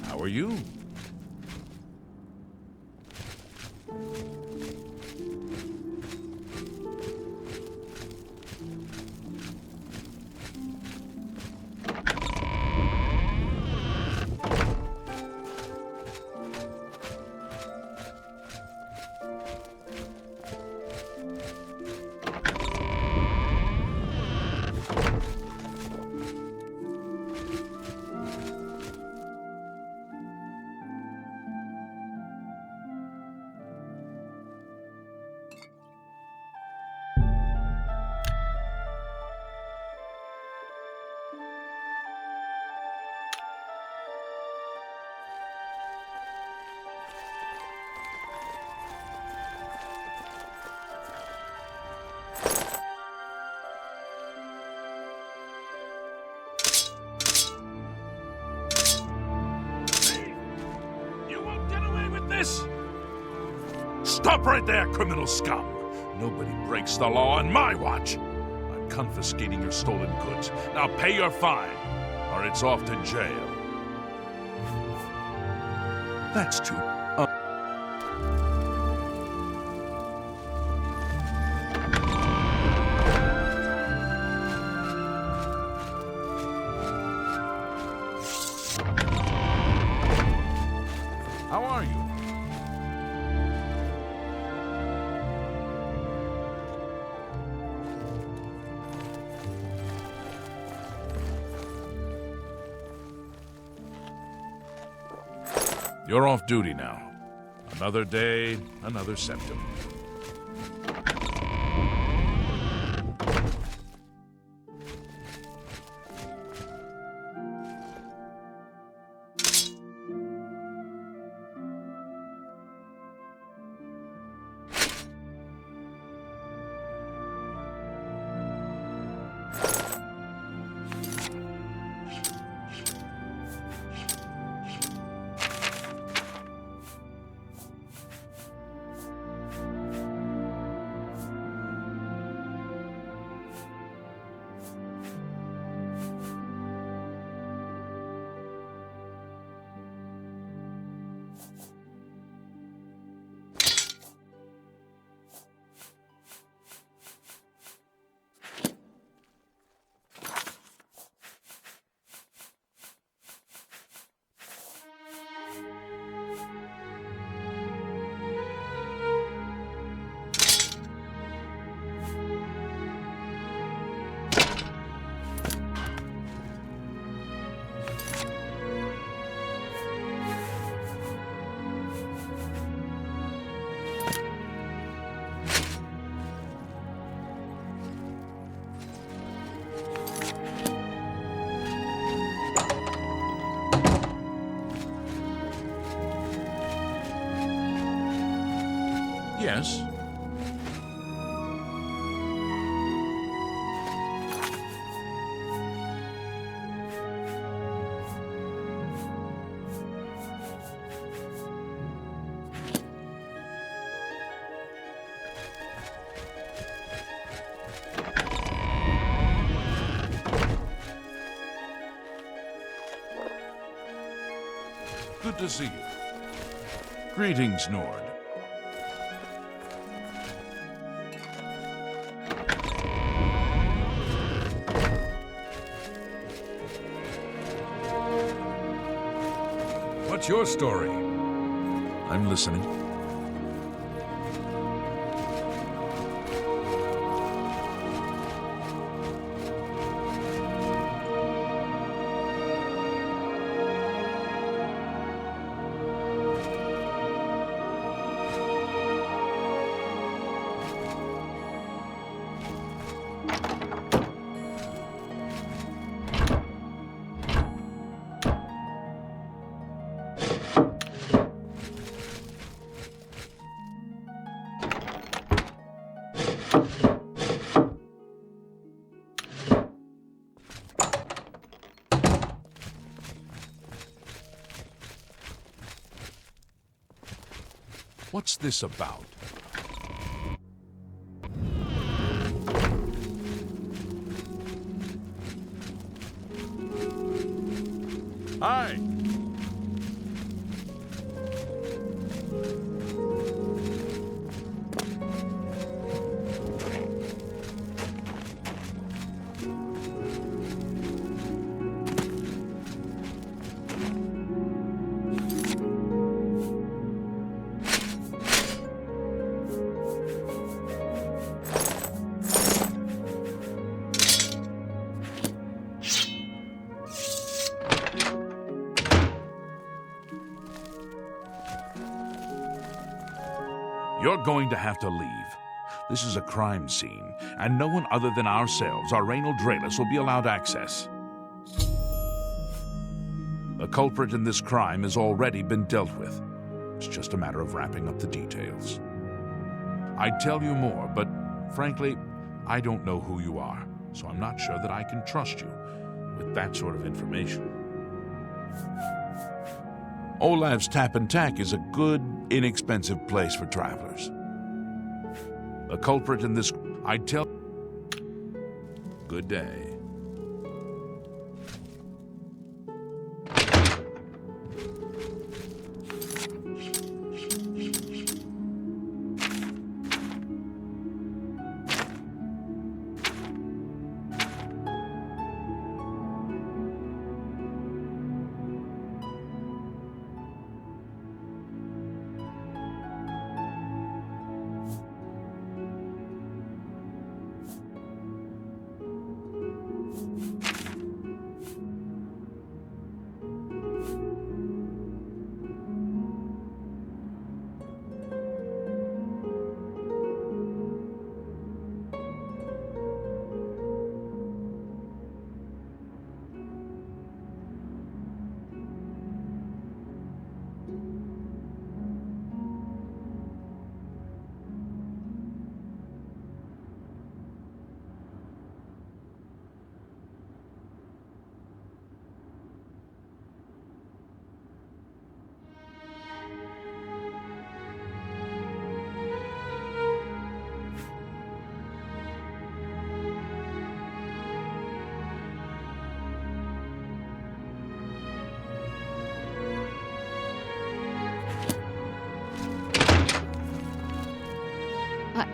How are you? Stop right there, criminal scum! Nobody breaks the law on my watch! I'm confiscating your stolen goods. Now pay your fine, or it's off to jail. That's too... How are you? You're off duty now. Another day, another symptom. Yes. Good to see you. Greetings, Nord. What's your story? I'm listening. What's this about? Hi. You're going to have to leave. This is a crime scene, and no one other than ourselves, our Raynal Draelus, will be allowed access. The culprit in this crime has already been dealt with. It's just a matter of wrapping up the details. I'd tell you more, but frankly, I don't know who you are, so I'm not sure that I can trust you with that sort of information. Olav's Tap and Tack is a good, inexpensive place for travelers. The culprit in this, I'd tell... Good day.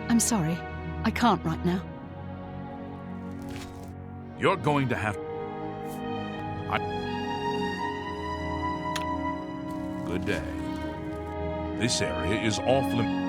I'm sorry. I can't right now. You're going to have... Good day. This area is off-limits.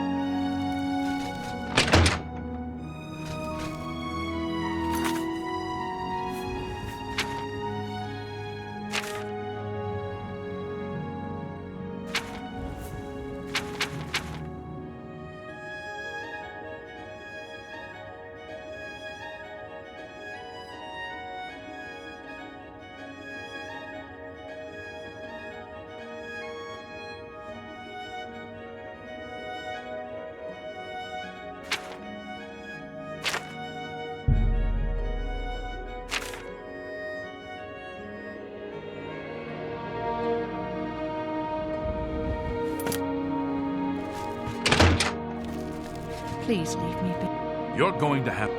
Please leave me be. You're going to have...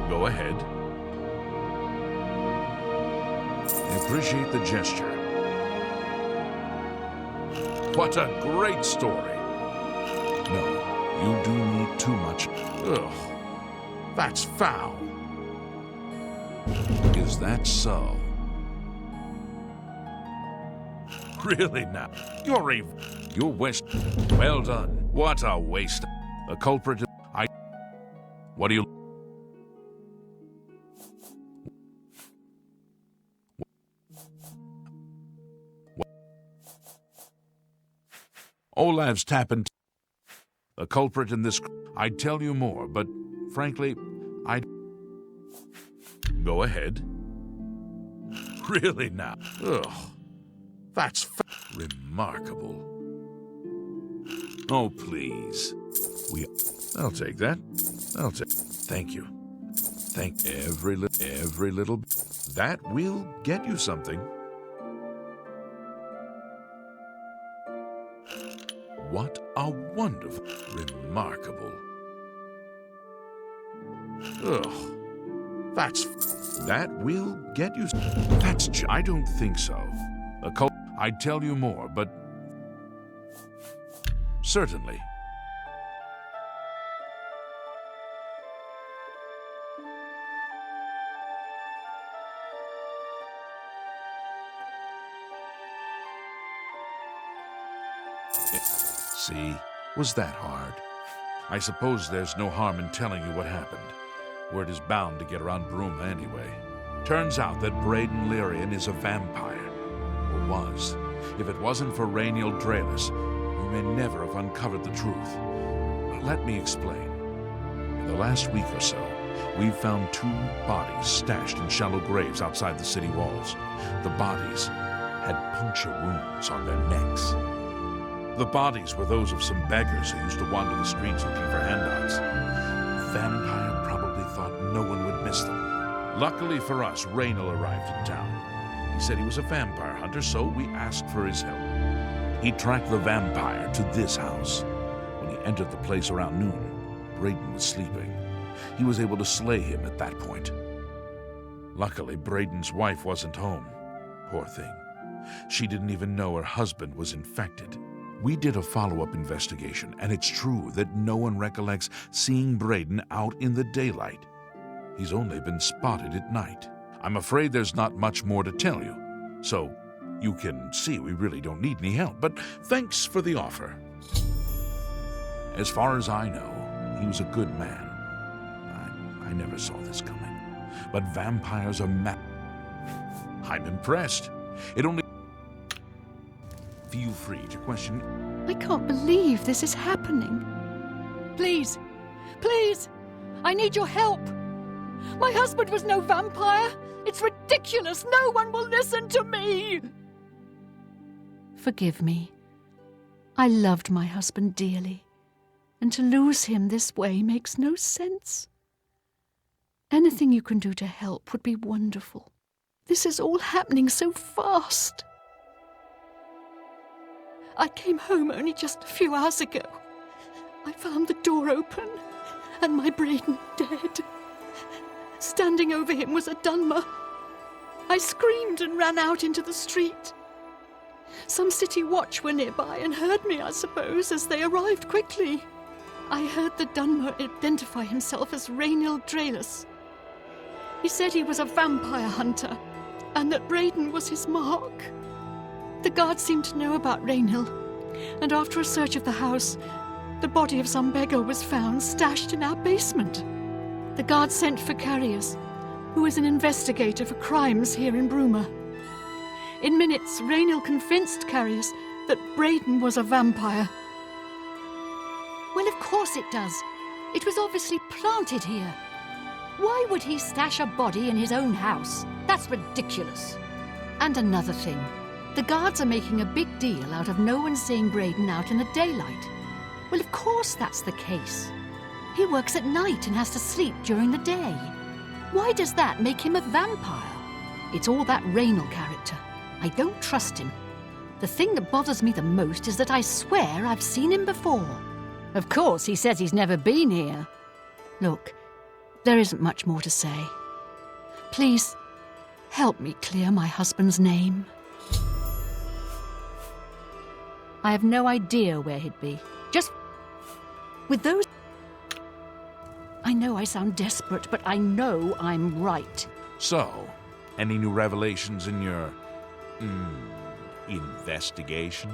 Go ahead. I appreciate the gesture. What a great story. No, you do need too much. Ugh, that's foul. Is that so? Really now? You're West. Well done. What a waste. The culprit... What do you... Olav's Tap and... The culprit in this... I'd tell you more, but frankly, I'd... Go ahead. Really now? Ugh. That's remarkable. Oh, please. I'll take that. Thank you. Thank every little... That will get you something. What a wonderful... Remarkable. Ugh. That will get you... I don't think so. I'd tell you more, but... Certainly. See, was that hard? I suppose there's no harm in telling you what happened. Word is bound to get around Bruma anyway. Turns out that Braden Lyrian is a vampire. Or was. If it wasn't for Raynal Draelus, you may never have uncovered the truth. Let me explain. In the last week or so, we've found 2 bodies stashed in shallow graves outside the city walls. The bodies had puncture wounds on their necks. The bodies were those of some beggars who used to wander the streets looking for handouts. Vampire probably thought no one would miss them. Luckily for us, Raynal arrived in town. He said he was a vampire hunter, so we asked for his help. He tracked the vampire to this house. When he entered the place around noon, Braden was sleeping. He was able to slay him at that point. Luckily, Braden's wife wasn't home. Poor thing. She didn't even know her husband was infected. We did a follow-up investigation, and it's true that no one recollects seeing Braden out in the daylight. He's only been spotted at night. I'm afraid there's not much more to tell you, so you can see we really don't need any help, but thanks for the offer. As far as I know, he was a good man. I never saw this coming, but vampires are I'm impressed. It only... Feel free to question... I can't believe this is happening. Please, please, I need your help. My husband was no vampire. It's ridiculous. No one will listen to me. Forgive me. I loved my husband dearly, and to lose him this way makes no sense. Anything you can do to help would be wonderful. This is all happening so fast. I came home only just a few hours ago. I found the door open and my Braden dead. Standing over him was a Dunmer. I screamed and ran out into the street. Some city watch were nearby and heard me, I suppose, as they arrived quickly. I heard the Dunmer identify himself as Raynal Draelus. He said he was a vampire hunter and that Braden was his mark. The guards seemed to know about Raynal, and after a search of the house, the body of some beggar was found stashed in our basement. The guards sent for Carius, who is an investigator for crimes here in Bruma. In minutes, Raynal convinced Carius that Braden was a vampire. Well, of course it does. It was obviously planted here. Why would he stash a body in his own house? That's ridiculous. And another thing. The guards are making a big deal out of no one seeing Braden out in the daylight. Well, of course that's the case. He works at night and has to sleep during the day. Why does that make him a vampire? It's all that Raynal character. I don't trust him. The thing that bothers me the most is that I swear I've seen him before. Of course, he says he's never been here. Look, there isn't much more to say. Please, help me clear my husband's name. I have no idea where he'd be. Just with those... I know I sound desperate, but I know I'm right. So, any new revelations in your... investigation?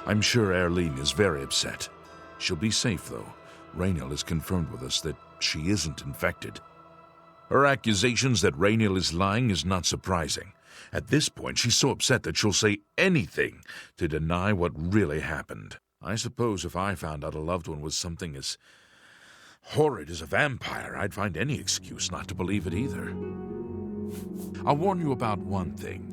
I'm sure Erlene is very upset. She'll be safe, though. Raynal has confirmed with us that she isn't infected. Her accusations that Raynal is lying is not surprising. At this point, she's so upset that she'll say anything to deny what really happened. I suppose if I found out a loved one was something as horrid as a vampire, I'd find any excuse not to believe it either. I'll warn you about one thing.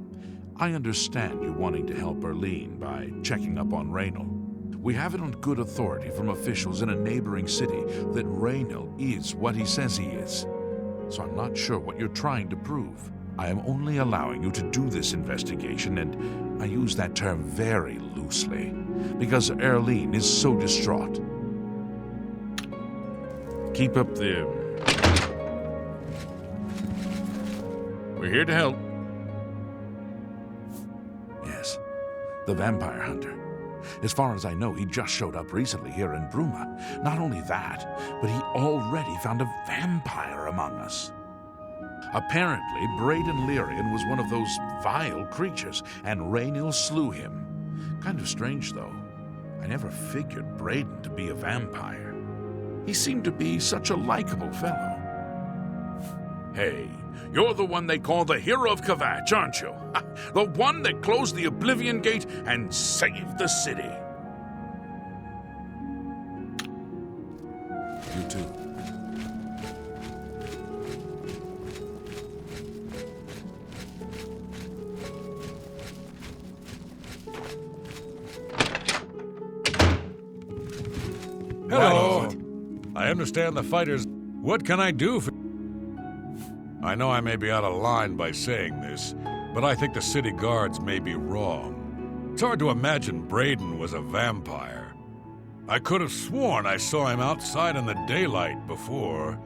I understand you wanting to help Erlene by checking up on Raynal. We have it on good authority from officials in a neighboring city that Raynal is what he says he is. So I'm not sure what you're trying to prove. I am only allowing you to do this investigation, and I use that term very loosely, because Erlene is so distraught. Keep up the... We're here to help. Yes, the vampire hunter. As far as I know, he just showed up recently here in Bruma. Not only that, but he already found a vampire among us. Apparently, Braden Lyrian was one of those vile creatures, and Raynal slew him. Kind of strange, though. I never figured Braden to be a vampire. He seemed to be such a likable fellow. Hey, you're the one they call the hero of Kvatch, aren't you? The one that closed the Oblivion Gate and saved the city. I understand the fighters. What can I do for... I know I may be out of line by saying this, but I think the city guards may be wrong. It's hard to imagine Braden was a vampire. I could have sworn I saw him outside in the daylight before.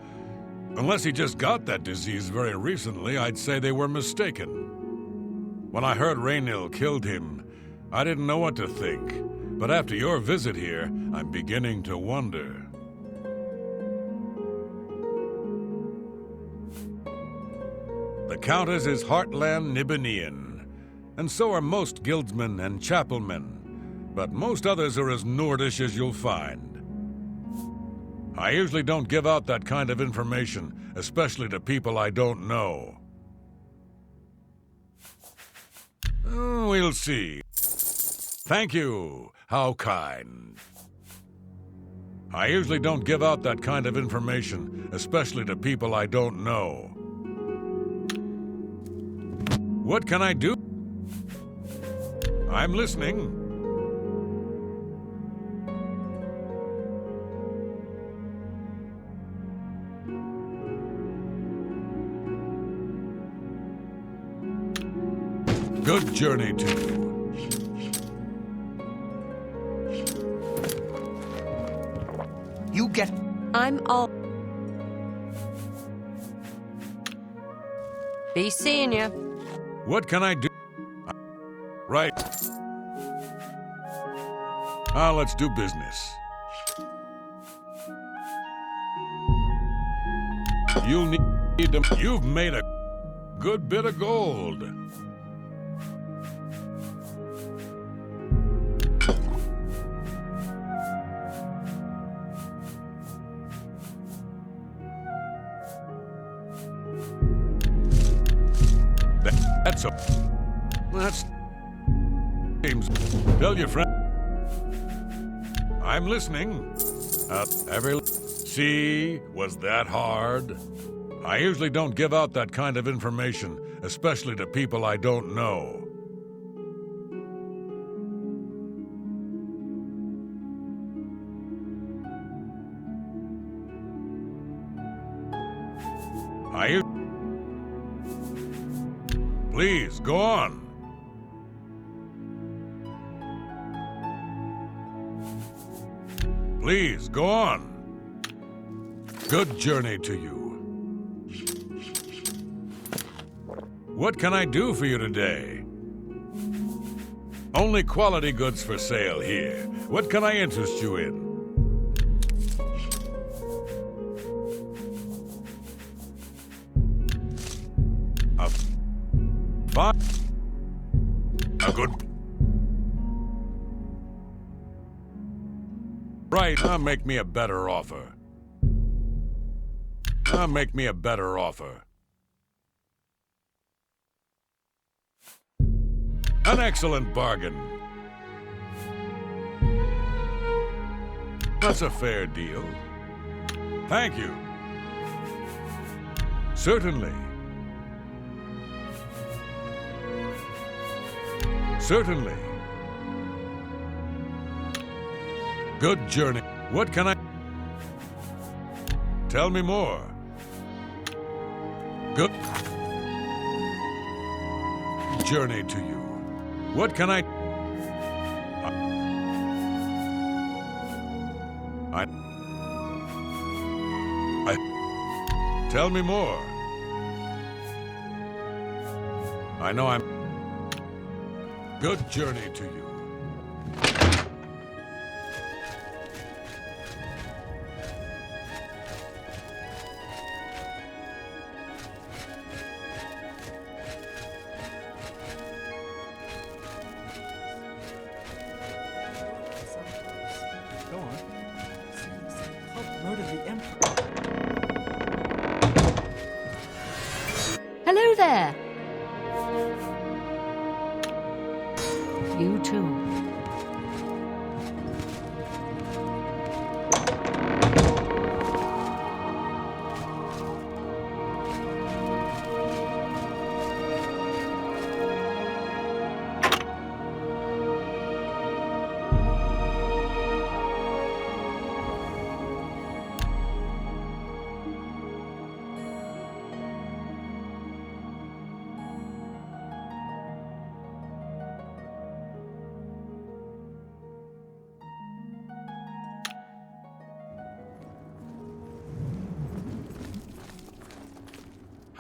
Unless he just got that disease very recently, I'd say they were mistaken. When I heard Raynil killed him, I didn't know what to think. But after your visit here, I'm beginning to wonder. The Countess is Heartland Nibenian, and so are most guildsmen and chapelmen, but most others are as Nordish as you'll find. I usually don't give out that kind of information, especially to people I don't know. We'll see. Thank you. How kind. I usually don't give out that kind of information, especially to people I don't know. What can I do? I'm listening. Good journey to you. You get... I'm all... Be seeing you. What can I do? Right. Let's do business. You'll need to... You've made a good bit of gold. That's... James, tell your friend... I'm listening. See? Was that hard? I usually don't give out that kind of information, especially to people I don't know. Please, go on. Please, go on. Good journey to you. What can I do for you today? Only quality goods for sale here. What can I interest you in? A good... Right, make me a better offer. Make me a better offer. An excellent bargain. That's a fair deal. Thank you. Certainly. Certainly. Good journey. What can I... Tell me more. Good journey to you. What can I... Tell me more. I know I'm... Good journey to you. Go on. Help murder the Emperor. Hello there. You too.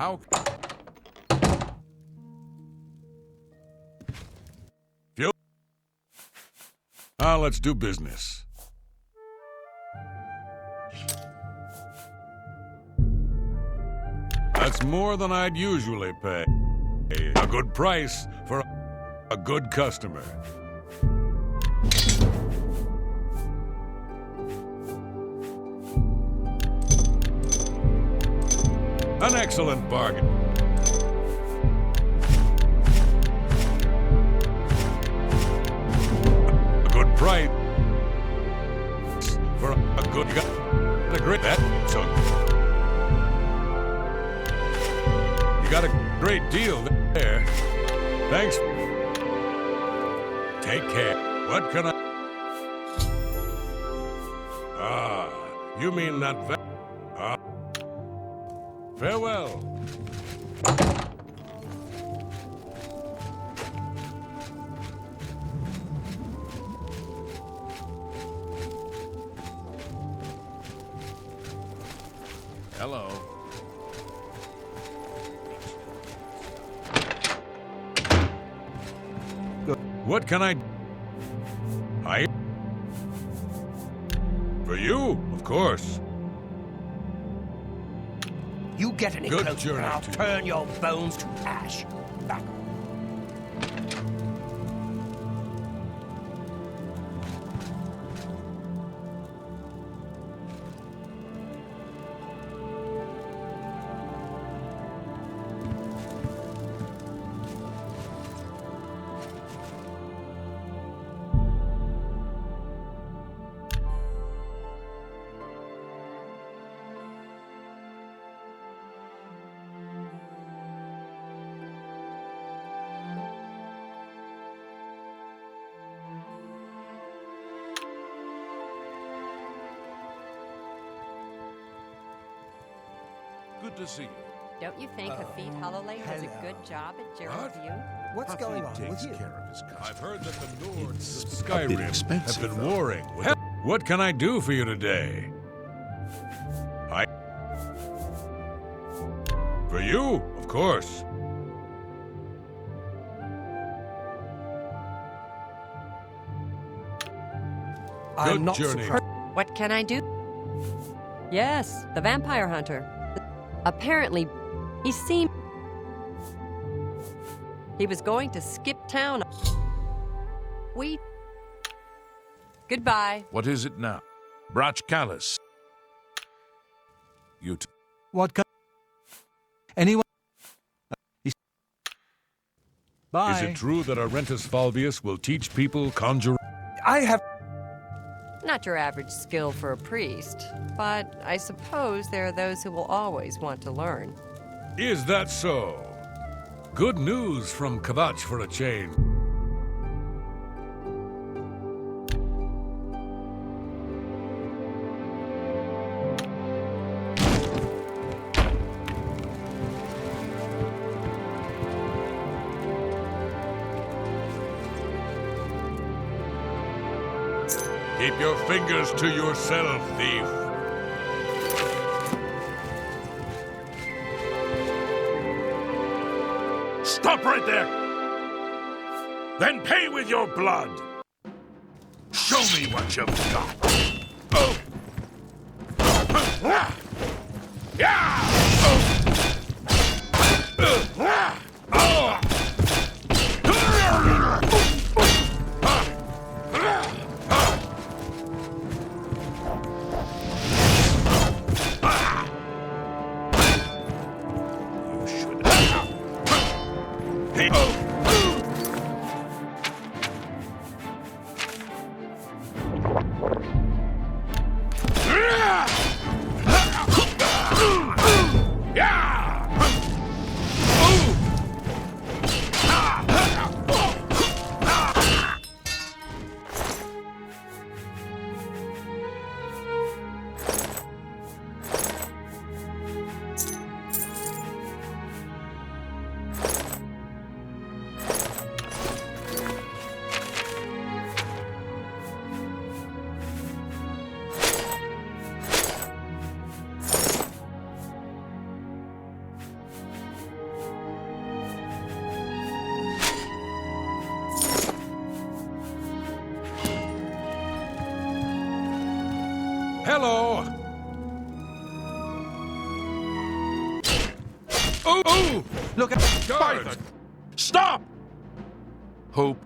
How? Let's do business. That's more than I'd usually pay. A good price for a good customer. An excellent bargain. A good price for a good. You got a great that so. You got a great deal there. Thanks. Take care. What can I? You mean that? Farewell. Hello. What can I? For you, of course. You get any Good closer journey and I'll to you. turn your bones to ash. Back. Good to see you. Don't you think Hafid Holloway does a good job at Gerald View? What's going on takes with you? care of his customers. I've heard that the Nords of It's a bit Skyrim have expensive, been though. warring. What can I do for you today? For you, of course. I'm Good not journey. surprised. What can I do? Yes, the vampire hunter. Apparently, he seemed... He was going to skip town. Goodbye. What is it now? Brach Callus. You What? Anyone? Bye. Is it true that Arentus Falvius will teach people conjure? I have. Not your average skill for a priest, but I suppose there are those who will always want to learn. Is that so? Good news from Kvatch for a change. Keep your fingers to yourself, thief. stop right there. Then pay with your blood. Show me what you've got. Oh. Yeah. You should. Hey. Hello! Oh! Look at Guards! Stop! Hope.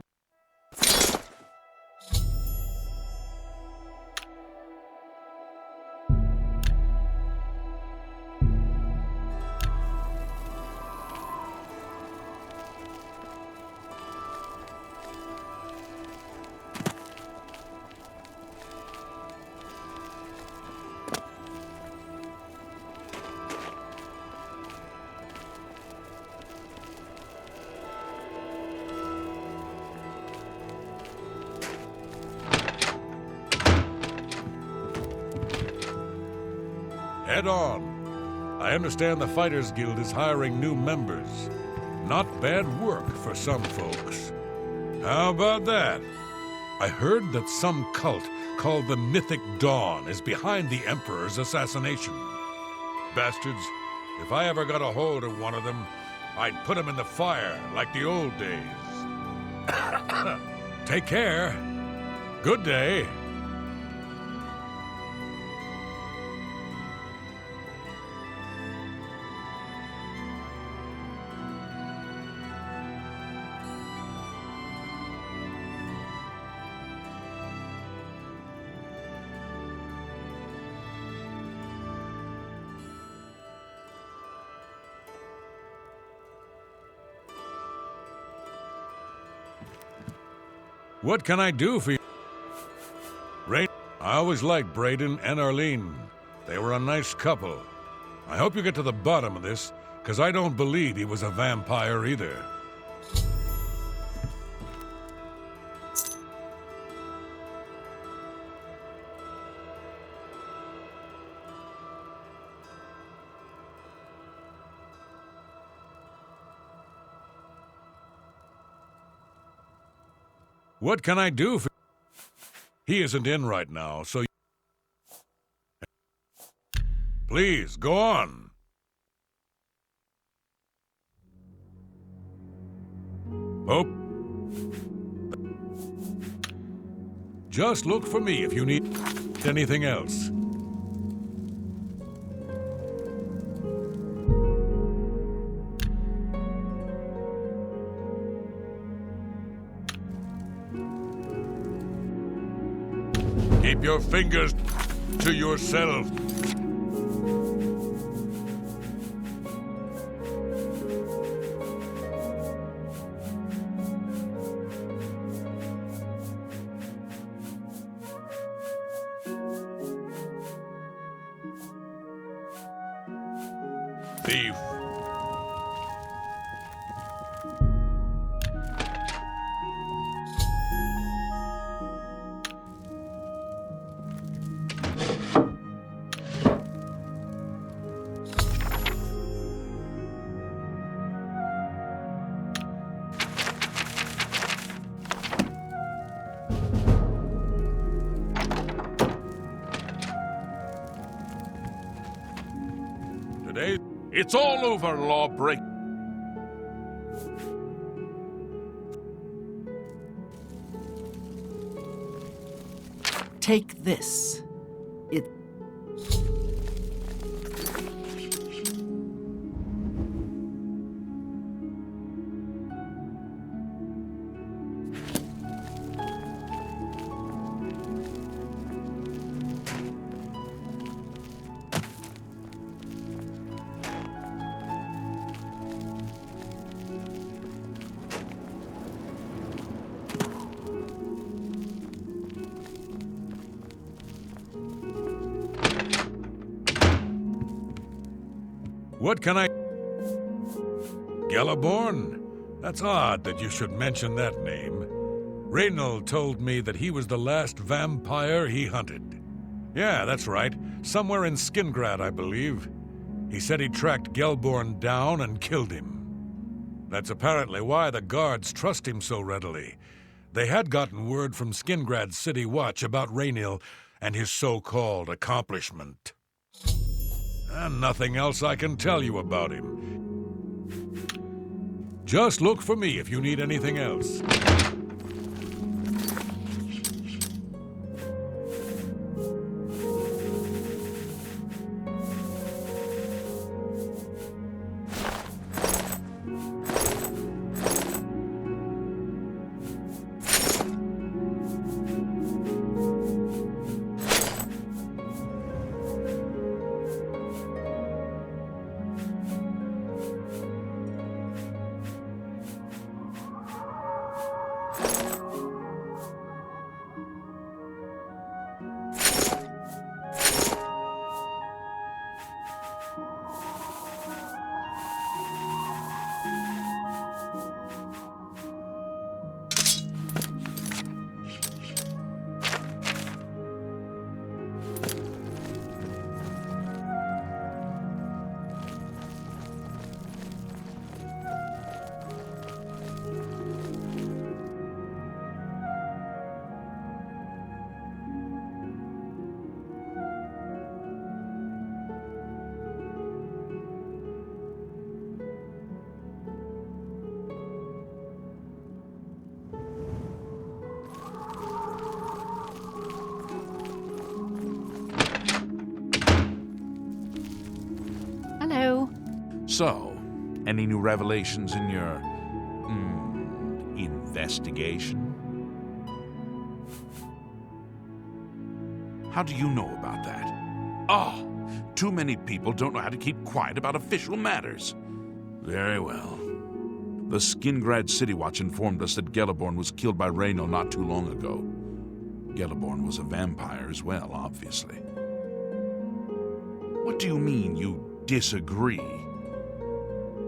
Head on. I understand the Fighters Guild is hiring new members. Not bad work for some folks. How about that? I heard that some cult called the Mythic Dawn is behind the Emperor's assassination. Bastards, if I ever got a hold of one of them, I'd put him in the fire like the old days. Take care. Good day. What can I do for you? Rain, I always liked Braden and Arlene. They were a nice couple. I hope you get to the bottom of this, because I don't believe he was a vampire either. What can I do for... He isn't in right now, so... Please, go on. Hope. Just look for me if you need anything else. Keep your fingers to yourself. Thief. Today, It's all over, lawbreak. Take this. It... What can I... Galaborn? That's odd that you should mention that name. Reynold told me that he was the last vampire he hunted. Yeah, that's right. Somewhere in Skingrad, I believe. He said he tracked Gelborn down and killed him. That's apparently why the guards trust him so readily. They had gotten word from Skingrad's City Watch about Raynil and his so-called accomplishment. And nothing else I can tell you about him. Just look for me if you need anything else. Hello. So, any new revelations in your, investigation? How do you know about that? Oh, too many people don't know how to keep quiet about official matters. Very well. The Skingrad City Watch informed us that Gelliborn was killed by Reyno not too long ago. Gelliborn was a vampire as well, obviously. What do you mean you disagree?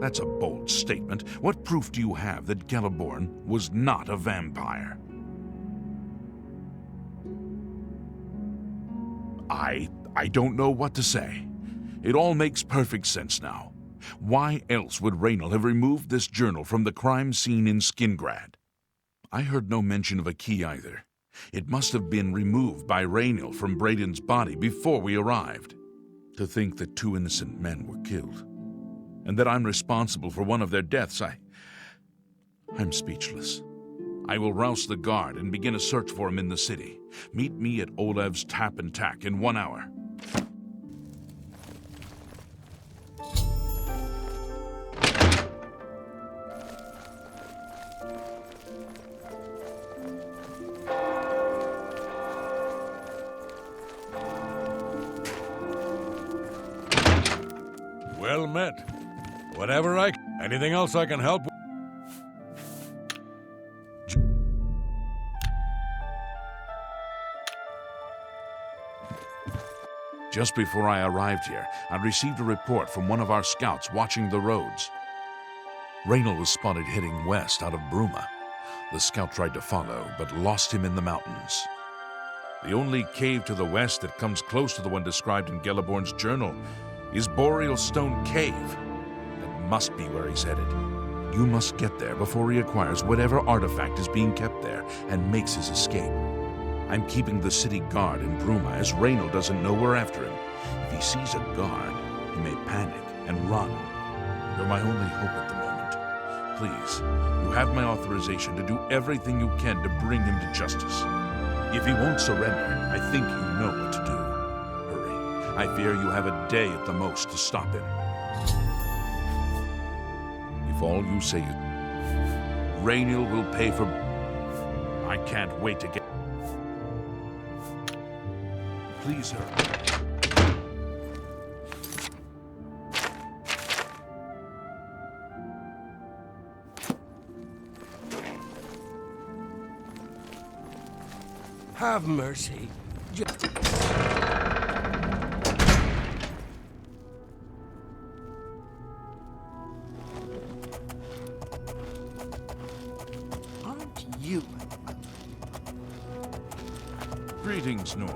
That's a bold statement. What proof do you have that Gelliborn was not a vampire? I don't know what to say. It all makes perfect sense now. Why else would Reyno have removed this journal from the crime scene in Skingrad? I heard no mention of a key either. It must have been removed by Reyno from Braden's body before we arrived. To think that 2 innocent men were killed, and that I'm responsible for one of their deaths, I'm speechless. I will rouse the guard and begin a search for him in the city. Meet me at Olev's Tap and Tack in 1 hour. Well met. Whatever anything else I can help with? Just before I arrived here, I received a report from one of our scouts watching the roads. Reyno was spotted heading west out of Bruma. The scout tried to follow, but lost him in the mountains. The only cave to the west that comes close to the one described in Gelliborn's journal is Boreal Stone Cave. That must be where he's headed. You must get there before he acquires whatever artifact is being kept there and makes his escape. I'm keeping the city guard in Bruma as Reyno doesn't know we're after him. If he sees a guard, he may panic and run. You're my only hope at the moment. Please, you have my authorization to do everything you can to bring him to justice. If he won't surrender, I think you know what to do. Hurry. I fear you have a day at the most to stop him. If all you say is, Reyno will pay for... I can't wait to get... Please hurry. Have mercy. Aren't you? Greetings, Nord.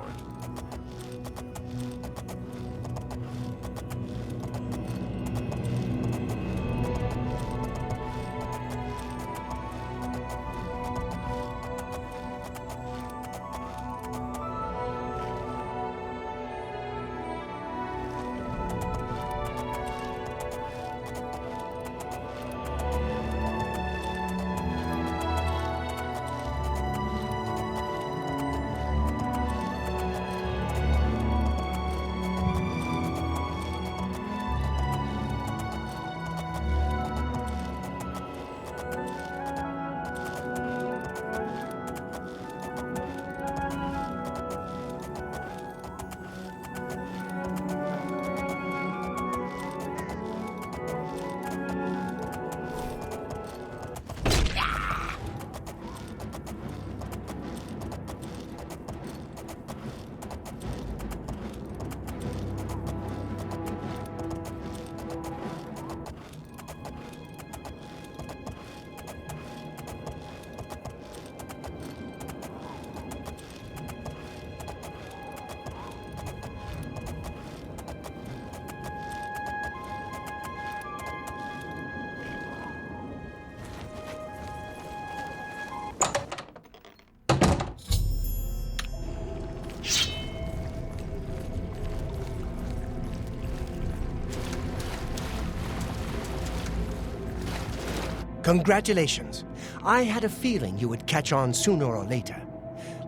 Congratulations. I had a feeling you would catch on sooner or later.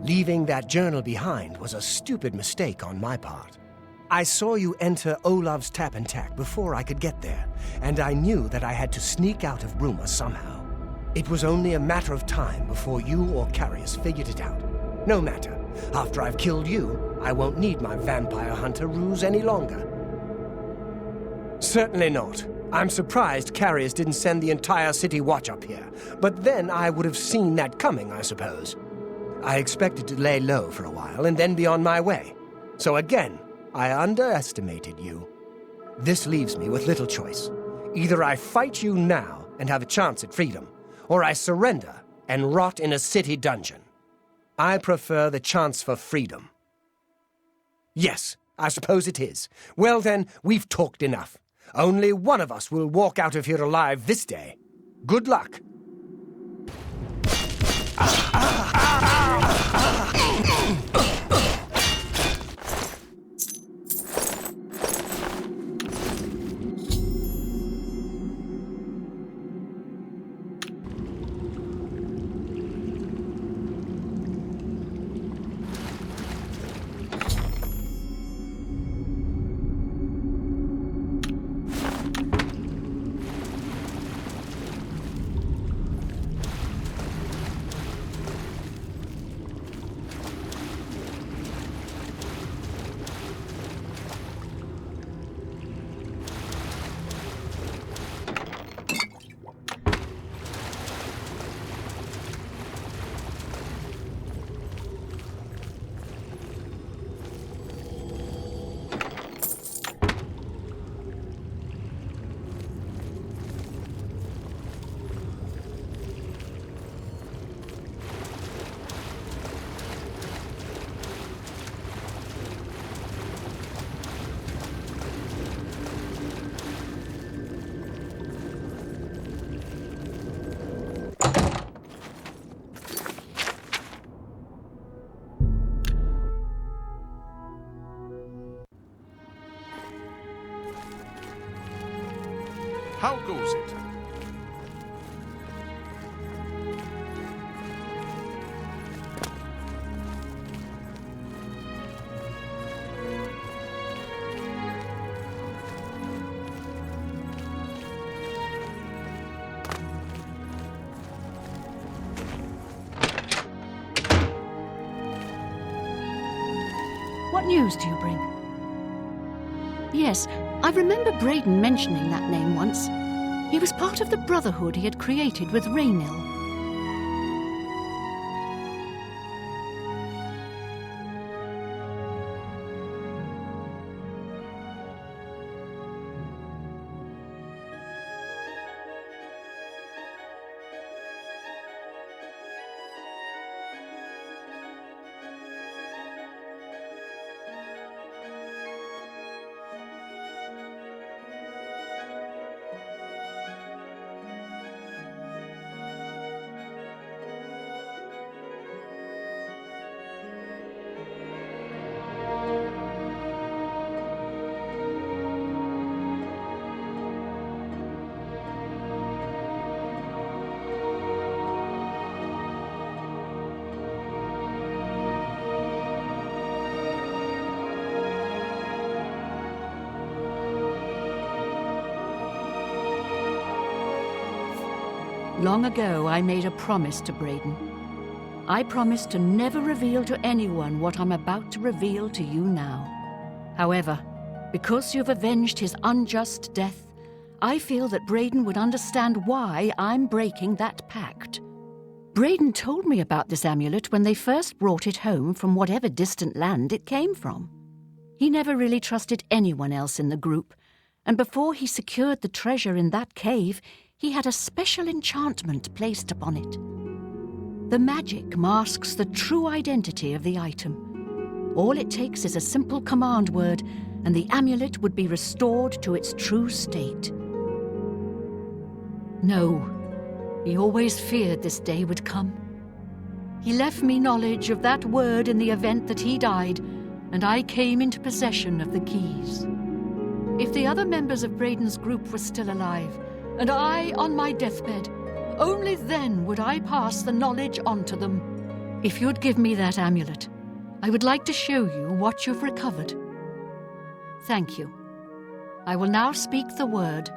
Leaving that journal behind was a stupid mistake on my part. I saw you enter Olav's tap and tack before I could get there, and I knew that I had to sneak out of Bruma somehow. It was only a matter of time before you or Carius figured it out. No matter. After I've killed you, I won't need my vampire hunter ruse any longer. Certainly not. I'm surprised Carius didn't send the entire city watch up here, but then I would have seen that coming, I suppose. I expected to lay low for a while and then be on my way. So again, I underestimated you. This leaves me with little choice. Either I fight you now and have a chance at freedom, or I surrender and rot in a city dungeon. I prefer the chance for freedom. Yes, I suppose it is. Well then, we've talked enough. Only one of us will walk out of here alive this day. Good luck. How goes it? What news do you bring? Yes, I remember Braden mentioning that name once. He was part of the brotherhood he had created with Raynil. Long ago, I made a promise to Braden. I promised to never reveal to anyone what I'm about to reveal to you now. However, because you've avenged his unjust death, I feel that Braden would understand why I'm breaking that pact. Braden told me about this amulet when they first brought it home from whatever distant land it came from. He never really trusted anyone else in the group, and before he secured the treasure in that cave, he had a special enchantment placed upon it. The magic masks the true identity of the item. All it takes is a simple command word, and the amulet would be restored to its true state. No, he always feared this day would come. He left me knowledge of that word in the event that he died, and I came into possession of the keys. If the other members of Braden's group were still alive, and I on my deathbed, Only then would I pass the knowledge on to them. If you'd give me that amulet, I would like to show you what you've recovered. Thank you. I will now speak the word.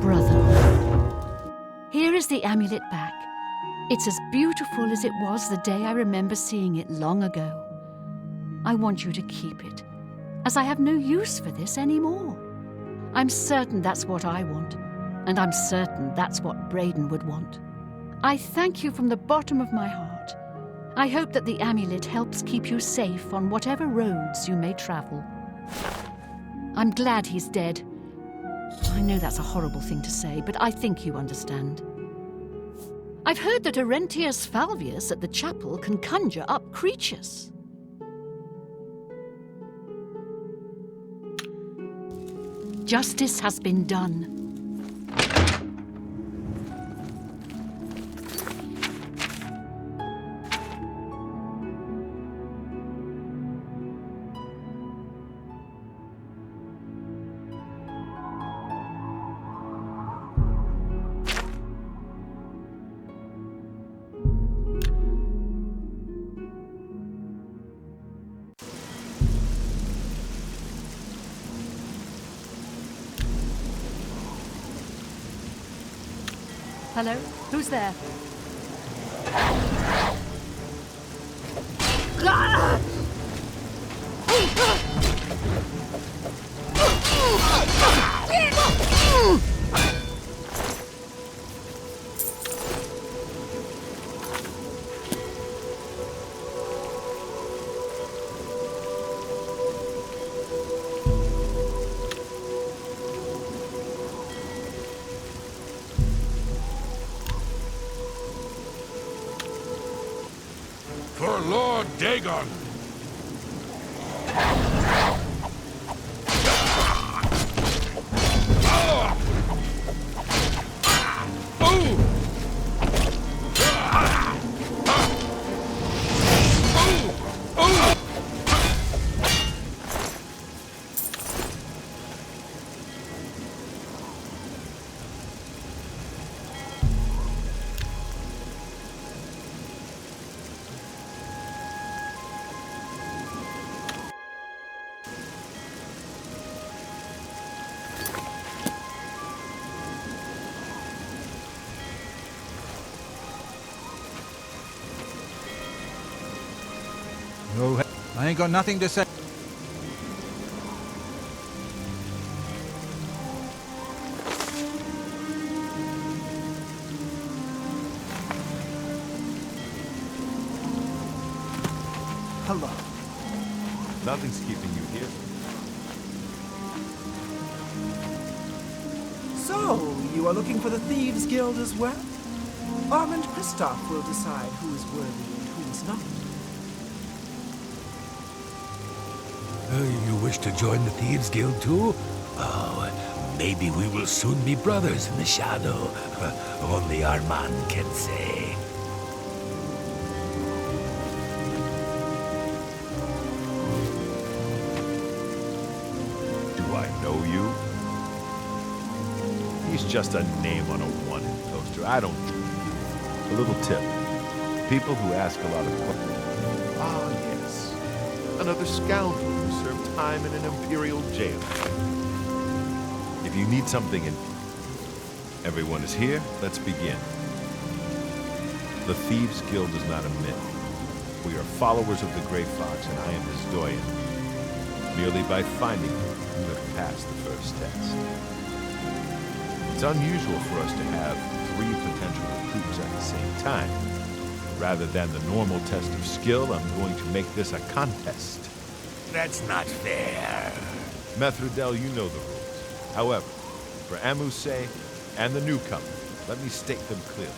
Brother. Here is the amulet back. It's as beautiful as it was the day I remember seeing it long ago. I want you to keep it, as I have no use for this anymore. I'm certain that's what I want, and I'm certain that's what Braden would want. I thank you from the bottom of my heart. I hope that the amulet helps keep you safe on whatever roads you may travel. I'm glad he's dead. I know that's a horrible thing to say, but I think you understand. I've heard that Arentius Falvius at the chapel can conjure up creatures. Justice has been done. Hello? Who's there? For Lord Dagon! No, I ain't got nothing to say. Hello. Nothing's keeping you here. So, you are looking for the Thieves Guild as well? Armand Kristoff will decide who is worthy and who is not. You wish to join the Thieves Guild too? Oh, maybe we will soon be brothers in the shadow. Only Armand can say. Do I know you? He's just a name on a wanted poster. I don't... A little tip. People who ask a lot of questions. Ah, yes. Another scoundrel who served time in an imperial jail. If you need something in... Everyone is here. Let's begin. The Thieves Guild is not a myth. We are followers of the Grey Fox, and I am his doyen. Merely by finding him, you have passed the first test. It's unusual for us to have 3 potential recruits at the same time. Rather than the normal test of skill, I'm going to make this a contest. That's not fair. Methridel, you know the rules. However, for Amu's sake and the newcomer, let me state them clearly.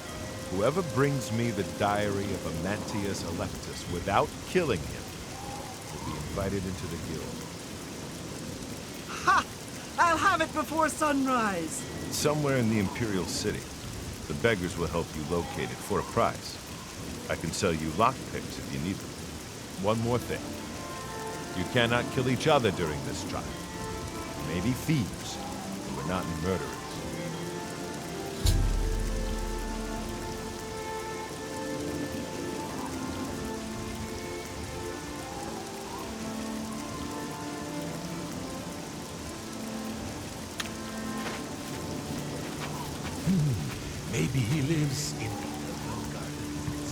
Whoever brings me the diary of Amantius Electus without killing him will be invited into the guild. Ha! I'll have it before sunrise! Somewhere in the Imperial City. The beggars will help you locate it for a price. I can sell you lockpicks if you need them. One more thing. You cannot kill each other during this trial. You may be thieves, but we're not murderers. Maybe he lives in the Low Gardens.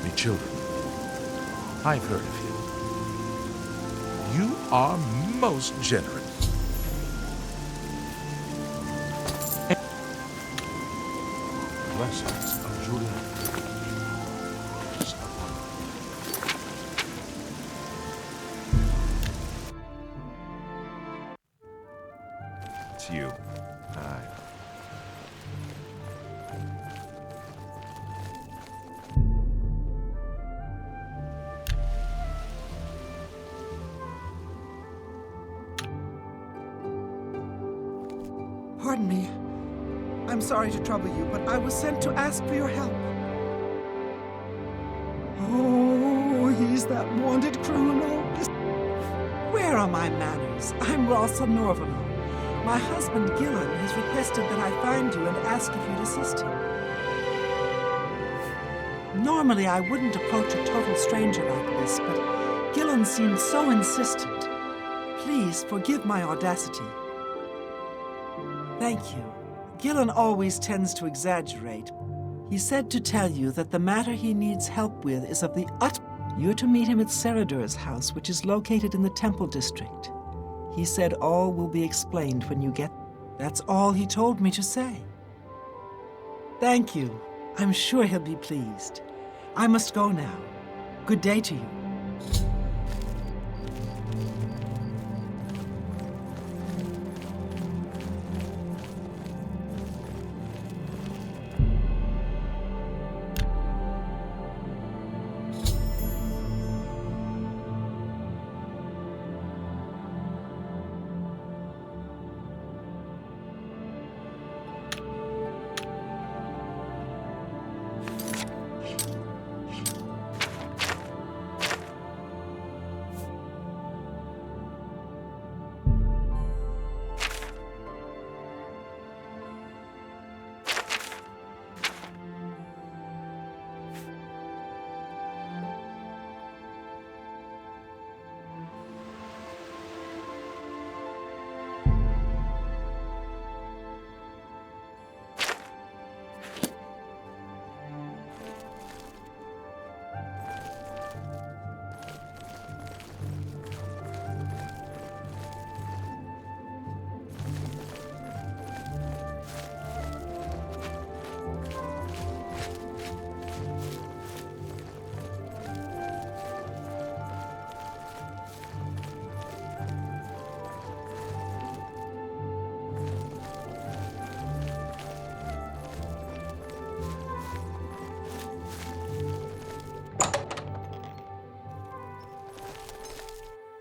Me children, I've heard of you. You are most generous. Blessings of Julian. It's you. Aye. Pardon me. I'm sorry to trouble you, but I was sent to ask for your help. Oh, he's that wanted criminal. Where are my manners? I'm Rosa Norvalo. My husband, Gillen, has requested that I find you and ask if you'd assist him. Normally, I wouldn't approach a total stranger like this, but Gillen seemed so insistent. Please forgive my audacity. Thank you. Gillen always tends to exaggerate. He said to tell you that the matter he needs help with is of the You're to meet him at Seradur's house, which is located in the Temple District. He said all will be explained when you get... That's all he told me to say. Thank you. I'm sure he'll be pleased. I must go now. Good day to you.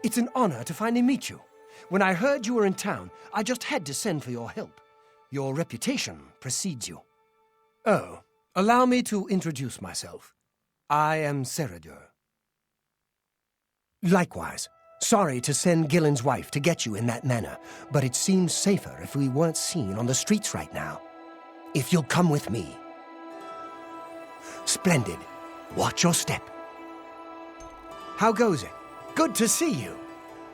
It's an honor to finally meet you. When I heard you were in town, I just had to send for your help. Your reputation precedes you. Oh, allow me to introduce myself. I am Seradur. Likewise, sorry to send Gillen's wife to get you in that manner, but it seems safer if we weren't seen on the streets right now. If you'll come with me. Splendid. Watch your step. How goes it? Good to see you.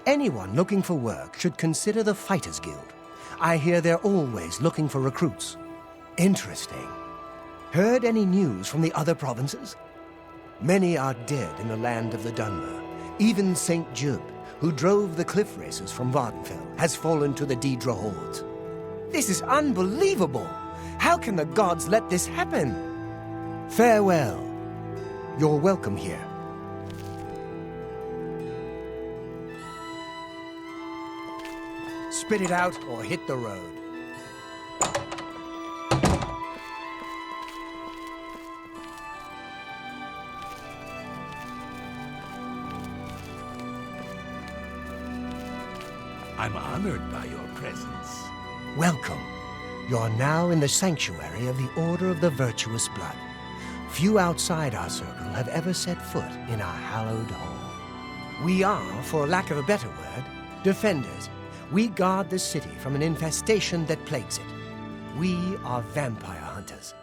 Anyone looking for work should consider the Fighters Guild. I hear they're always looking for recruits. Interesting. Heard any news from the other provinces? Many are dead in the land of the Dunmer. Even St. Jub, who drove the cliff races from Vardenfell, has fallen to the Daedra hordes. This is unbelievable! How can the gods let this happen? Farewell. You're welcome here. Spit it out or hit the road. I'm honored by your presence. Welcome. You're now in the sanctuary of the Order of the Virtuous Blood. Few outside our circle have ever set foot in our hallowed hall. We are, for lack of a better word, defenders. We guard the city from an infestation that plagues it. We are vampire hunters.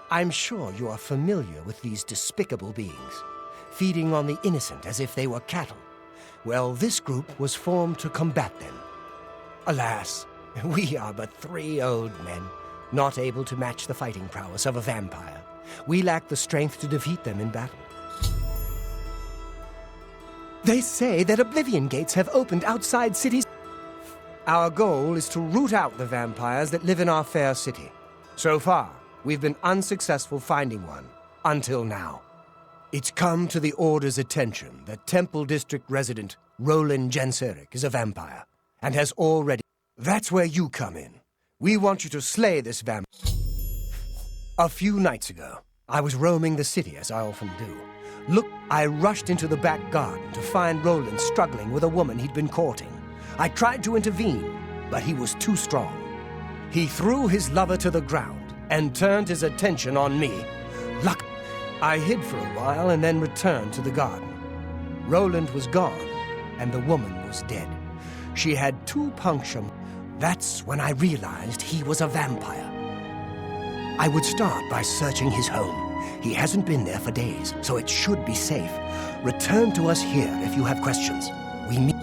I'm sure you are familiar with these despicable beings, feeding on the innocent as if they were cattle. Well, this group was formed to combat them. Alas, we are but 3 old men, not able to match the fighting prowess of a vampire. We lack the strength to defeat them in battle. They say that Oblivion gates have opened outside cities. Our goal is to root out the vampires that live in our fair city. So far, we've been unsuccessful finding one, until now. It's come to the Order's attention that Temple District resident Roland Genseric is a vampire, and has already... That's where you come in. We want you to slay this vampire. A few nights ago, I was roaming the city, as I often do. Look, I rushed into the back garden to find Roland struggling with a woman he'd been courting. I tried to intervene, but he was too strong. He threw his lover to the ground and turned his attention on me. Luck! I hid for a while and then returned to the garden. Roland was gone, and the woman was dead. She had 2 punctures. That's when I realized he was a vampire. I would start by searching his home. He hasn't been there for days, so it should be safe. Return to us here if you have questions. We meet...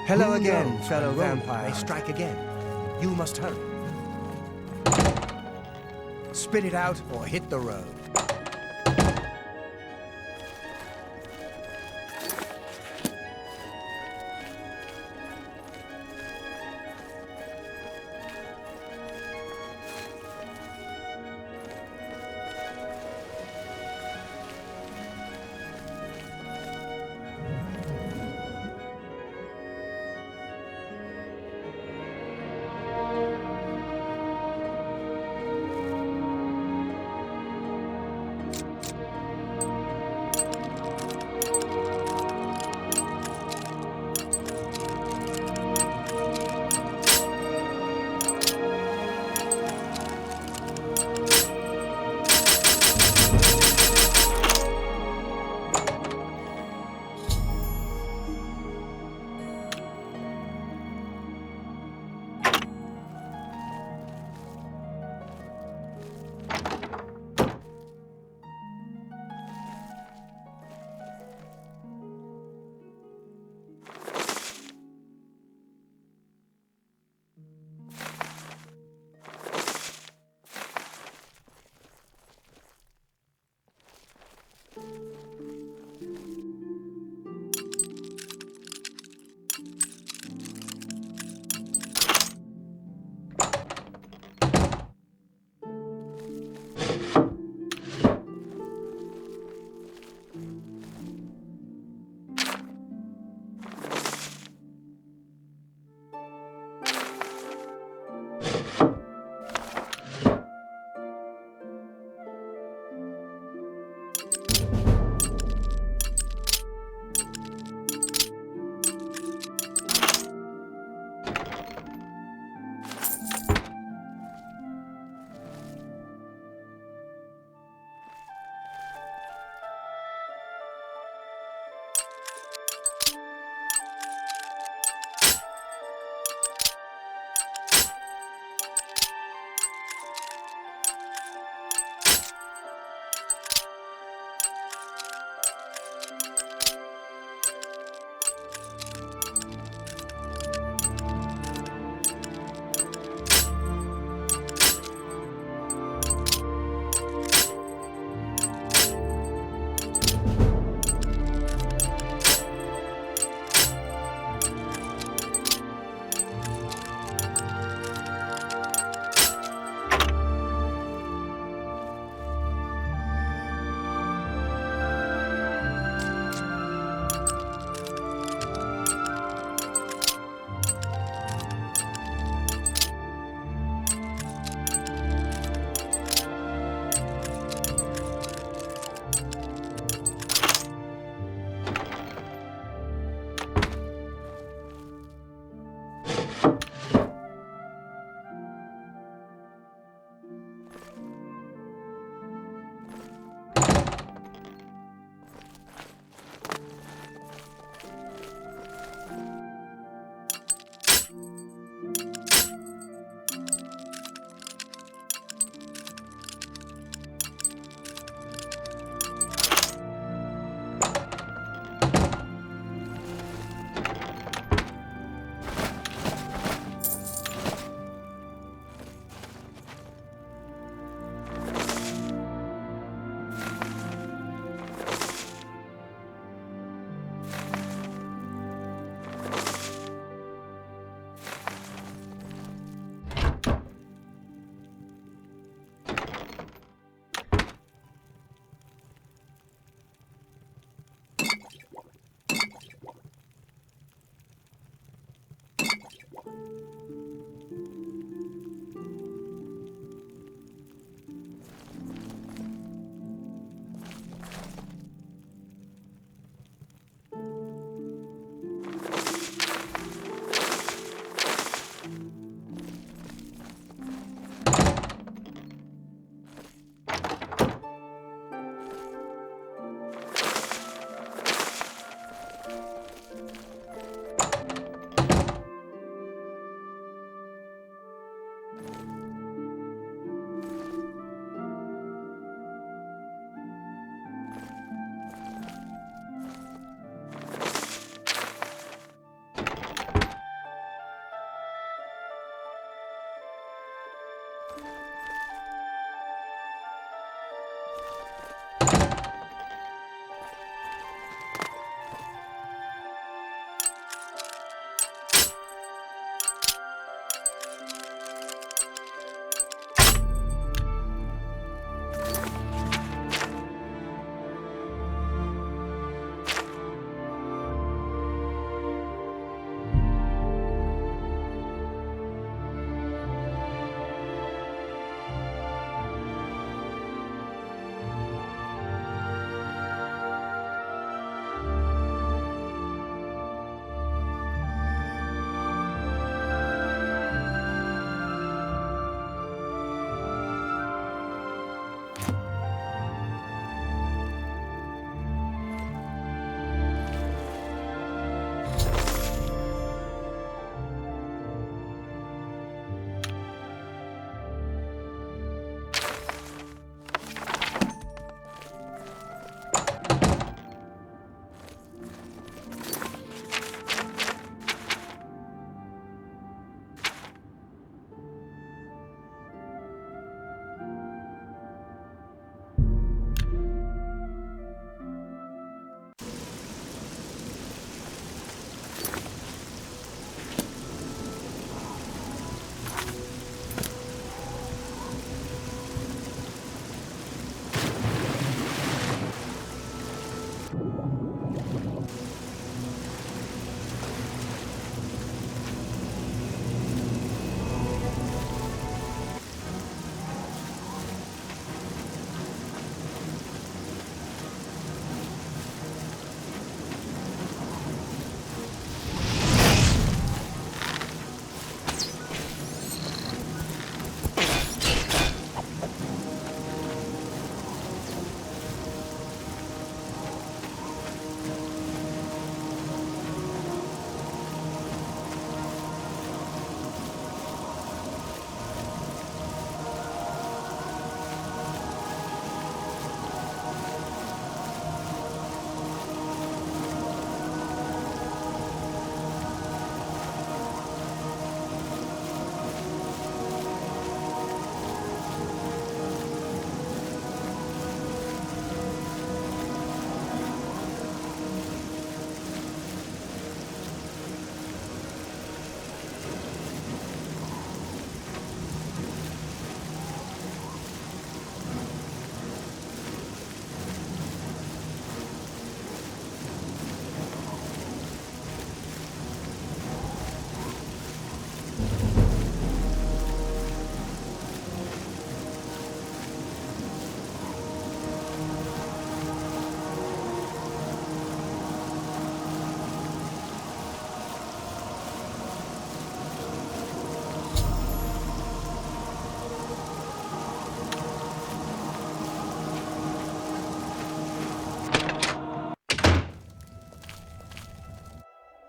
Hello again, fellow vampire. May strike again. You must hurry. Spit it out or hit the road.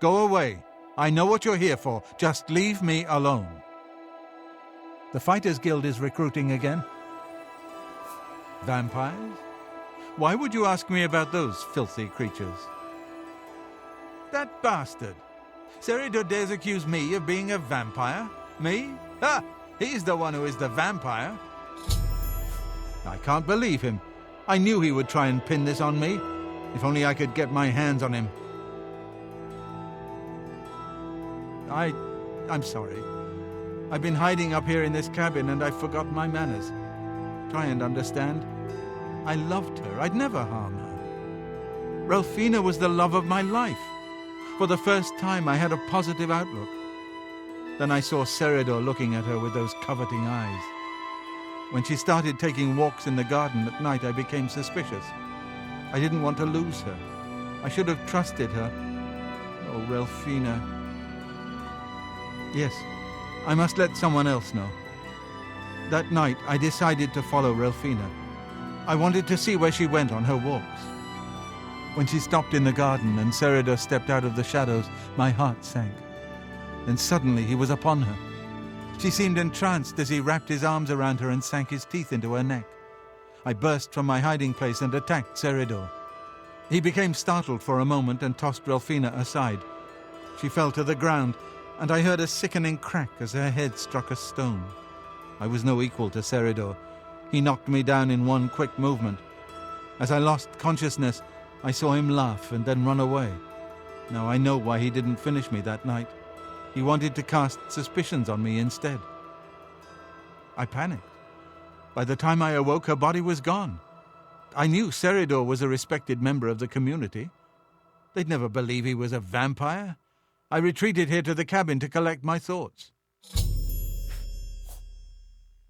Go away. I know what you're here for. Just leave me alone. The Fighters Guild is recruiting again. Vampires? Why would you ask me about those filthy creatures? That bastard! Seridor dares accuse me of being a vampire? Me? Ha! He's the one who is the vampire. I can't believe him. I knew he would try and pin this on me. If only I could get my hands on him. I'm sorry. I've been hiding up here in this cabin and I forgot my manners. Try and understand. I loved her. I'd never harm her. Ralphina was the love of my life. For the first time, I had a positive outlook. Then I saw Seridor looking at her with those coveting eyes. When she started taking walks in the garden at night, I became suspicious. I didn't want to lose her. I should have trusted her. Oh, Ralphina. Yes, I must let someone else know. That night, I decided to follow Ralphina. I wanted to see where she went on her walks. When she stopped in the garden and Seridor stepped out of the shadows, my heart sank. Then suddenly he was upon her. She seemed entranced as he wrapped his arms around her and sank his teeth into her neck. I burst from my hiding place and attacked Seridor. He became startled for a moment and tossed Ralphina aside. She fell to the ground, and I heard a sickening crack as her head struck a stone. I was no equal to Seridor. He knocked me down in one quick movement. As I lost consciousness, I saw him laugh and then run away. Now I know why he didn't finish me that night. He wanted to cast suspicions on me instead. I panicked. By the time I awoke, her body was gone. I knew Seridor was a respected member of the community. They'd never believe he was a vampire. I retreated here to the cabin to collect my thoughts.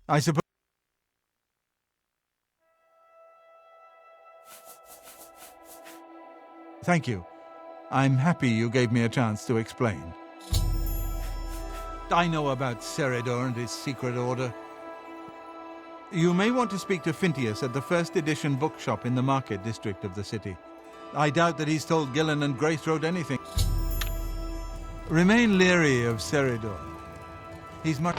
I suppose... Thank you. I'm happy you gave me a chance to explain. I know about Seridor and his secret order. You may want to speak to Phintius at the first edition bookshop in the market district of the city. I doubt that he's told Gillen and Greythroat anything. Remain leery of Seridor. He's much...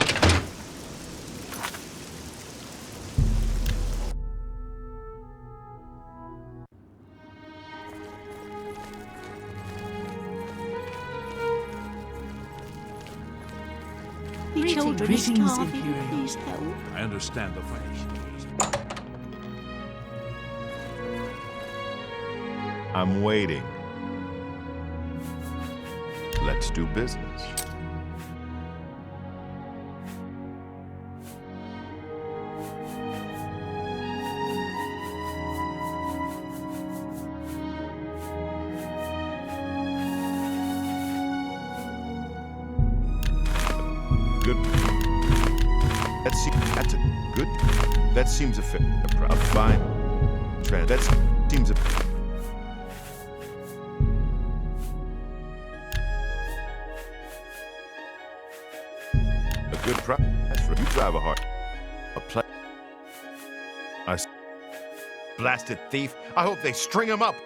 Children Greetings, starving, Imperial. please help. I understand the financial. I'm waiting. Let's do business. Good. That's a good. That seems a fit. A fine. That seems a. A good price for you. Drive a hard. A play. Blasted thief. I hope they string him up.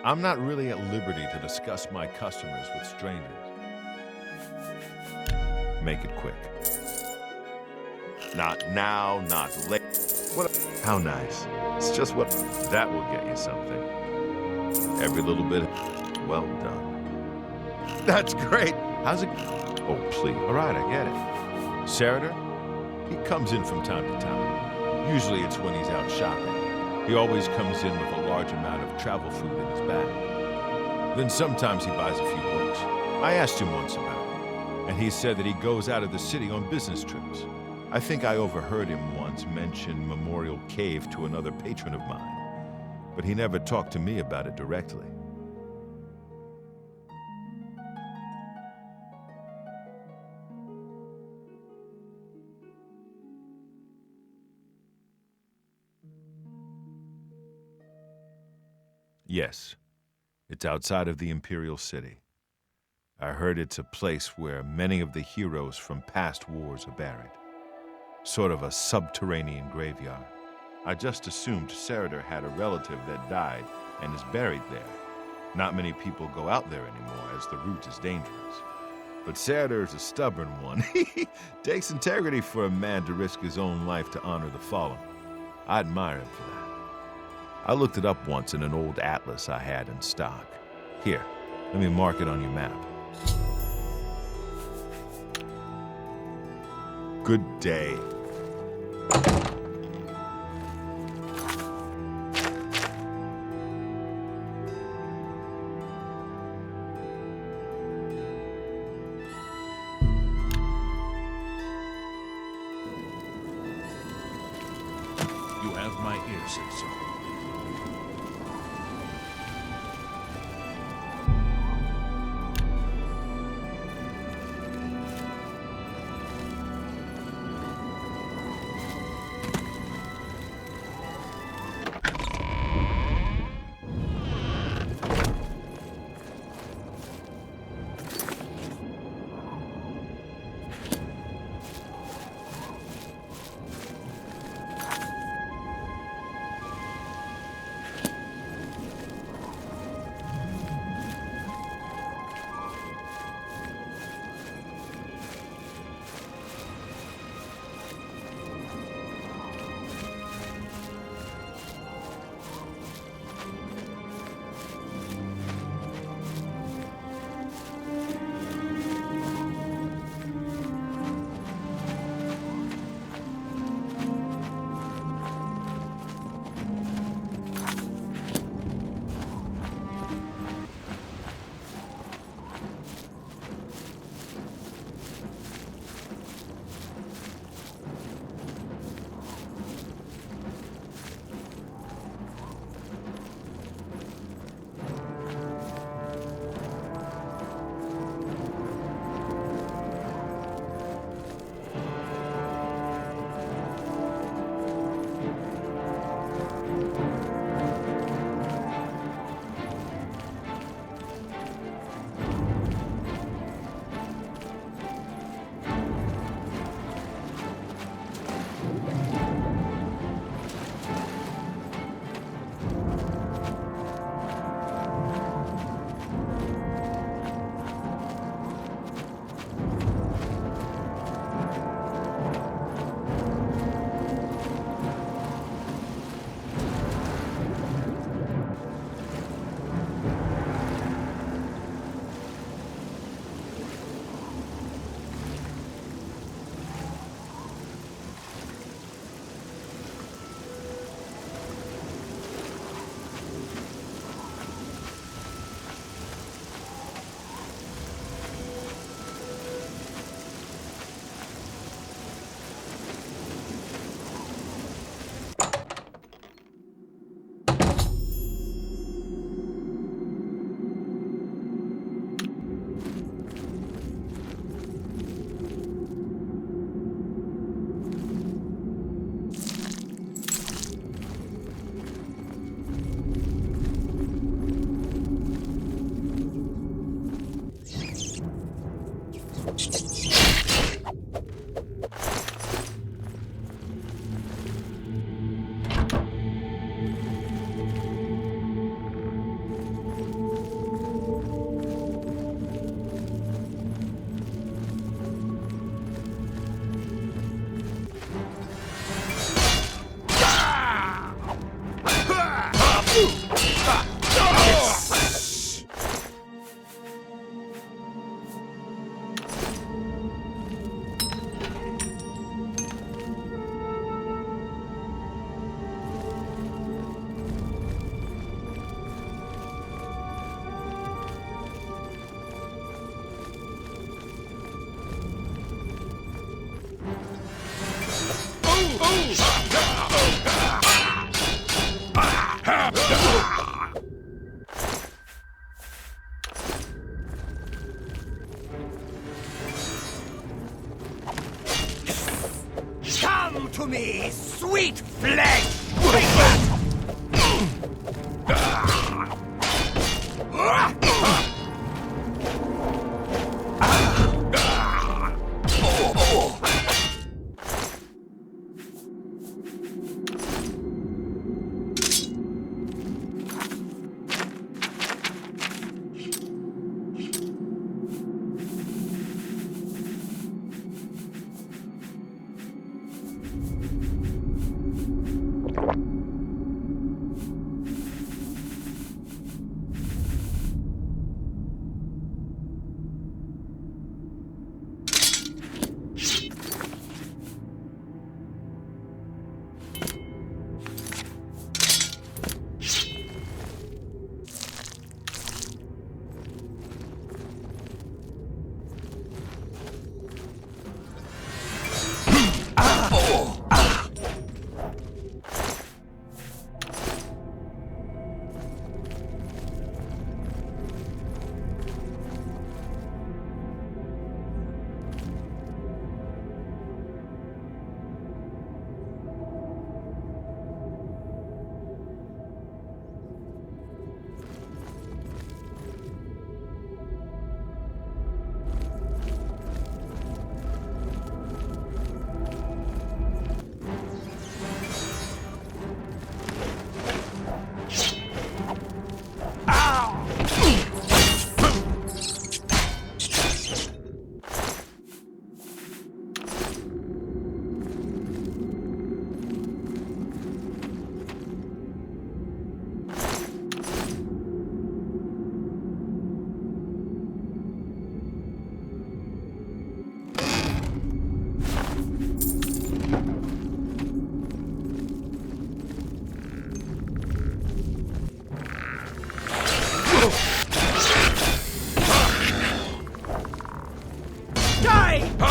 I'm not really at liberty to discuss my customers with strangers. Make it quick. Not now, not late. What? How nice. It's just what... That will get you something. Every little bit... Well done. That's great. How's it... Oh, please. All right, I get it. Seridor? He comes in from time to time. Usually it's when he's out shopping. He always comes in with a large amount of travel food in his bag. Then sometimes he buys a few books. I asked him once about it. And he said that he goes out of the city on business trips. I think I overheard him once mention Memorial Cave to another patron of mine, but he never talked to me about it directly. Yes, it's outside of the Imperial City. I heard it's a place where many of the heroes from past wars are buried. Sort of a subterranean graveyard. I just assumed Seridor had a relative that died and is buried there. Not many people go out there anymore, dangerous, the route is dangerous. But Saradar's a stubborn one. Takes integrity for a man to risk his own life to honor the fallen. I admire him for that. I looked it up once in an old atlas I had in stock. Here, let me mark it on your map. Good day. You have my ear, citizen. to me, sweet flesh! Take that! away!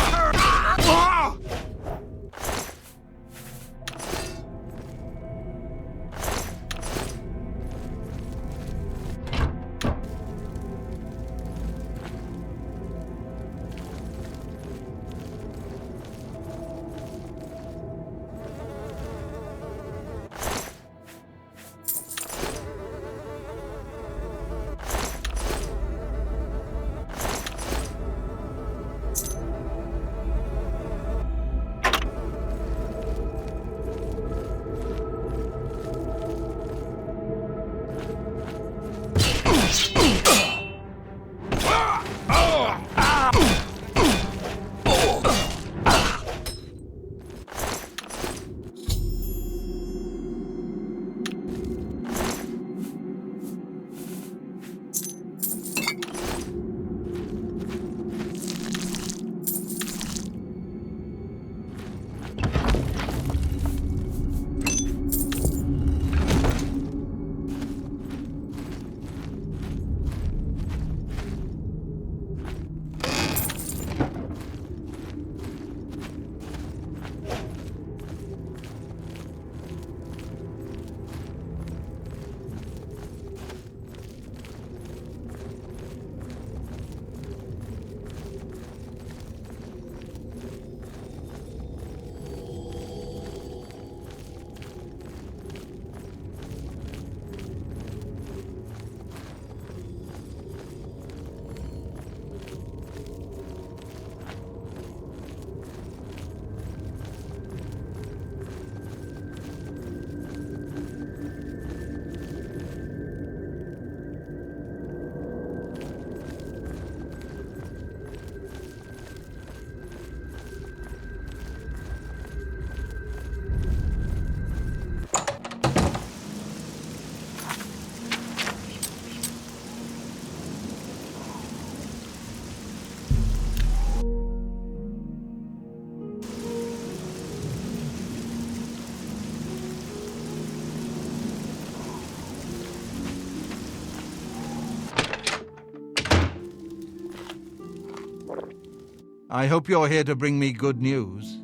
I hope you're here to bring me good news.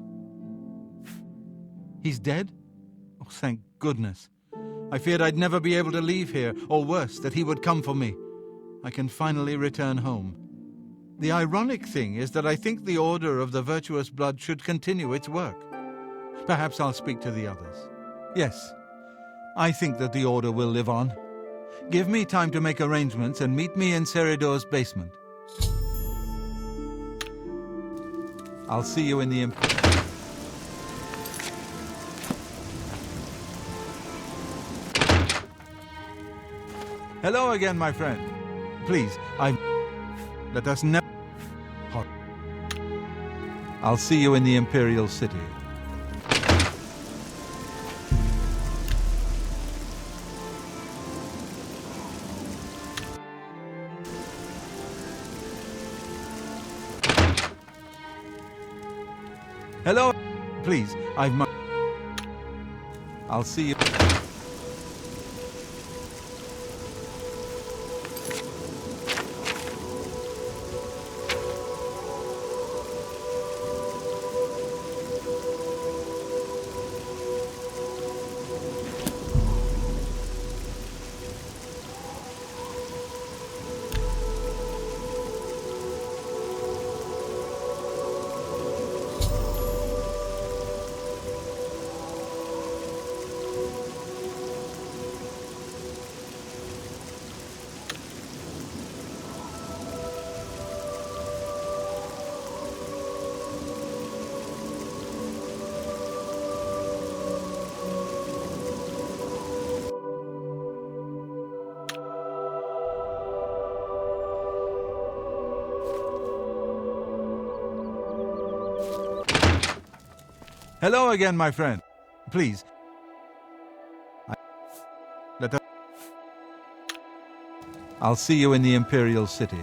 He's dead? Oh, thank goodness. I feared I'd never be able to leave here, or worse, that he would come for me. I can finally return home. The ironic thing is that I think the Order of the Virtuous Blood should continue its work. Perhaps I'll speak to the others. Yes, I think that the Order will live on. Give me time to make arrangements and meet me in Seridor's basement. I'll see you in the... Hello again, my friend. Please, let us never... I'll see you in the Imperial City. Hello? Please, I'll see you... Hello again, my friend. Please. I'll see you in the Imperial City.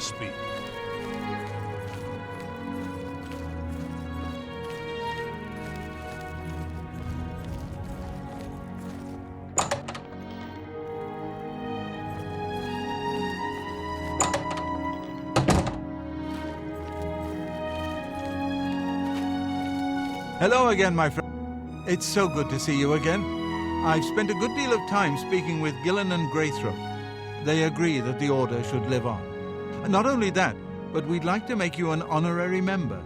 speak. Hello again, my friend. It's so good to see you again. I've spent a good deal of time speaking with Gillen and Greythroat. They agree that the Order should live on. And not only that, but we'd like to make you an honorary member.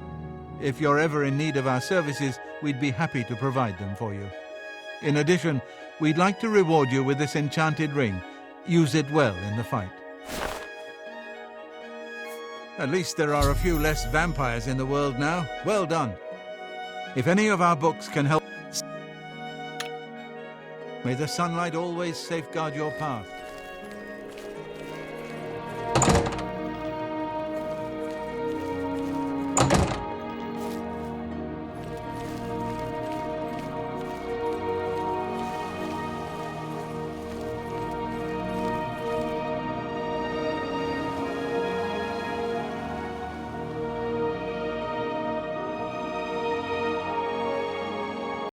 If you're ever in need of our services, we'd be happy to provide them for you. In addition, we'd like to reward you with this enchanted ring. Use it well in the fight. At least there are a few less vampires in the world now. Well done. If any of our books can help, may the sunlight always safeguard your path.